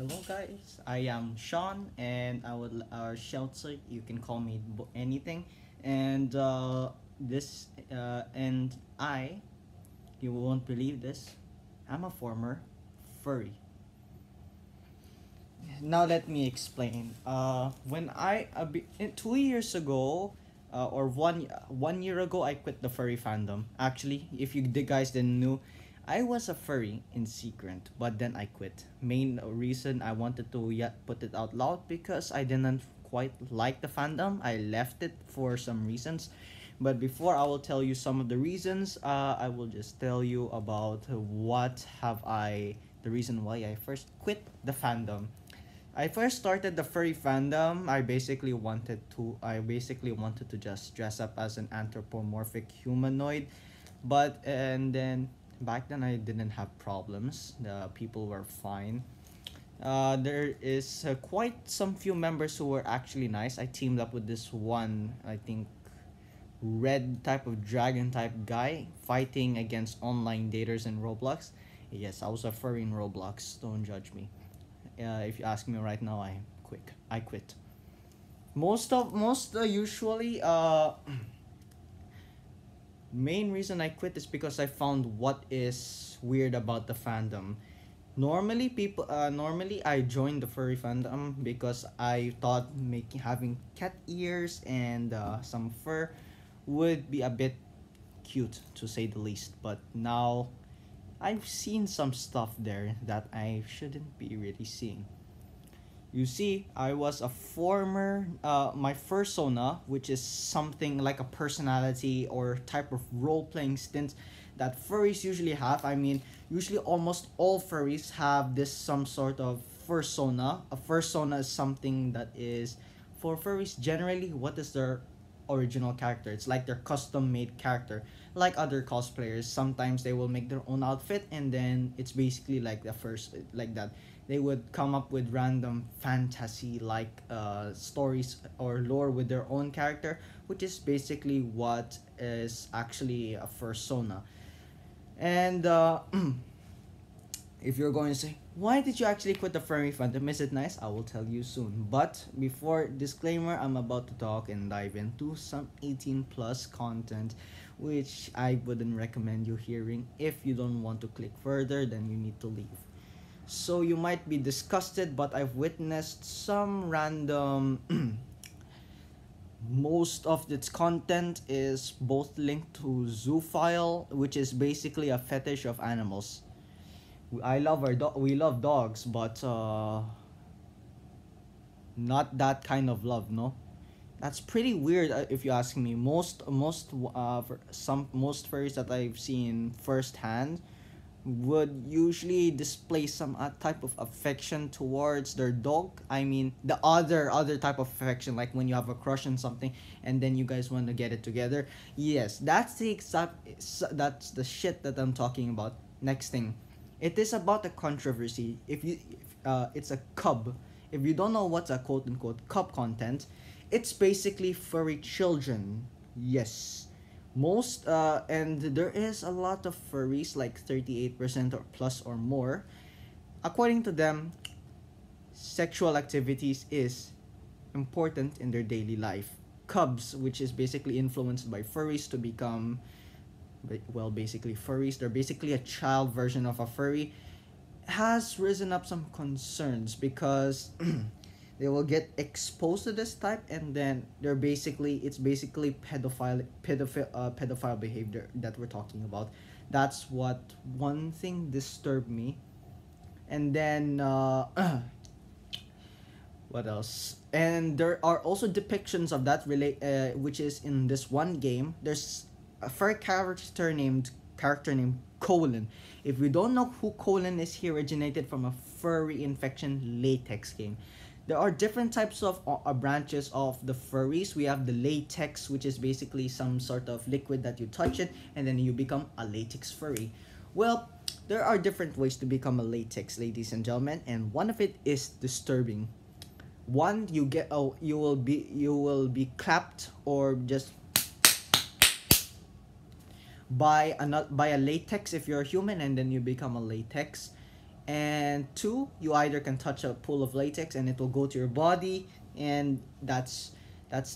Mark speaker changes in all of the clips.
Speaker 1: Hello guys, I am Sean and I would our shelter. You can call me anything. And this and I, you won't believe this. I'm a former furry. Now let me explain. When I 2 years ago, or one year ago, I quit the furry fandom. Actually, if you the guys didn't know, I was a furry in secret, but then I quit. Main reason I wanted to yet put it out loud because I didn't quite like the fandom. I left it for some reasons. But before I will tell you some of the reasons, I will just tell you about what have I the reason why I first quit the fandom. I first started the furry fandom. I basically wanted to just dress up as an anthropomorphic humanoid, but and then back then I didn't have problems. The people were fine. There is quite some few members who were actually nice. I teamed up with this one, I think, red type of dragon type guy fighting against online daters in Roblox. Yes, I was a furry in Roblox. Don't judge me. If you ask me right now, I quit. Most usually main reason I quit is because I found what is weird about the fandom. Normally I joined the furry fandom because I thought making having cat ears and some fur would be a bit cute to say the least. But now I've seen some stuff there that I shouldn't be really seeing. You see, I was a former, my fursona, which is something like a personality or type of role playing stint that furries usually have. I mean, usually almost all furries have this some sort of fursona. A fursona is something that is, for furries, generally, what is their original character? It's like their custom made character. Like other cosplayers, sometimes they will make their own outfit and then it's basically like the first, like that they would come up with random fantasy like stories or lore with their own character, which is basically what is actually a fursona. And if you're going to say, why did you actually quit the furry fandom? Is it nice? I will tell you soon. But before disclaimer, I'm about to talk and dive into some 18 plus content, which I wouldn't recommend you hearing. If you don't want to click further, then you need to leave. So you might be disgusted, but I've witnessed some random. Most of its content is both linked to zoophile, which is basically a fetish of animals. We love dogs, but not that kind of love, no. That's pretty weird, if you ask me. Most furries that I've seen firsthand would usually display some type of affection towards their dog. I mean, the other type of affection, like when you have a crush on something and then you guys want to get it together. Yes, that's the shit that I'm talking about. Next thing, it is about a controversy. It's a cub. If you don't know what's a quote unquote cub content, it's basically furry children. Yes. And there is a lot of furries, like 38% or plus or more. According to them, sexual activities is important in their daily life. Cubs, which is basically influenced by furries to become, well, basically furries, they're basically a child version of a furry, has risen up some concerns because they will get exposed to this type and then it's basically pedophile behavior that we're talking about. That's what one thing disturbed me. And then what else? And there are also depictions of that which is in this one game. There's a furry character named Colon. If we don't know who Colon is, he originated from a furry infection latex game. There are different types of branches of the furries. We have the latex, which is basically some sort of liquid that you touch it and then you become a latex furry. Well, there are different ways to become a latex, ladies and gentlemen, and one of it is disturbing. One, you will be clapped or just by a latex if you're a human, and then you become a latex. And two, you either can touch a pool of latex and it will go to your body, and that's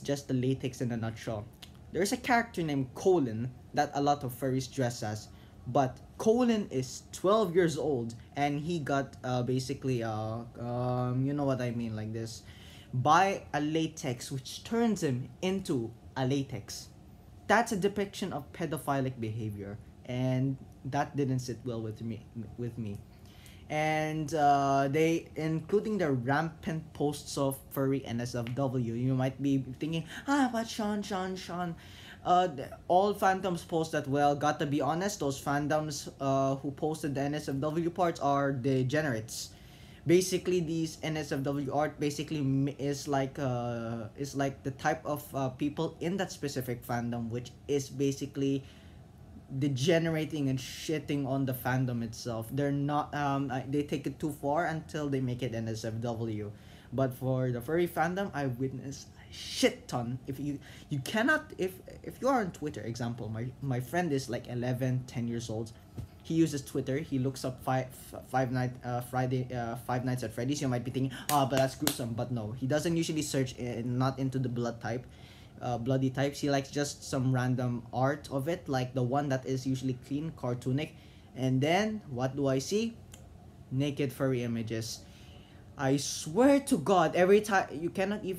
Speaker 1: just the latex in a nutshell. There's a character named Colin that a lot of furries dress as, but Colin is 12 years old and he got basically you know what I mean, like this, by a latex which turns him into a latex. That's a depiction of pedophilic behavior, and that didn't sit well with me. And they, including the rampant posts of furry NSFW. You might be thinking, but Sean. All fandoms post that. Well, gotta be honest, those fandoms who posted the NSFW parts are degenerates. Basically, these NSFW art basically is like the type of people in that specific fandom, which is basically degenerating and shitting on the fandom itself. They're not they take it too far until they make it NSFW. But for the furry fandom, I witnessed a shit ton. If you cannot, if you are on Twitter, example, my friend is like 11, 10 years old. He uses Twitter. He looks up Five Nights at Freddy's. You might be thinking, but that's gruesome. But no, he doesn't usually search not into the bloody types. He likes just some random art of it, like the one that is usually clean, cartoonic. And then what do I see? Naked furry images. I swear to God, every time you cannot even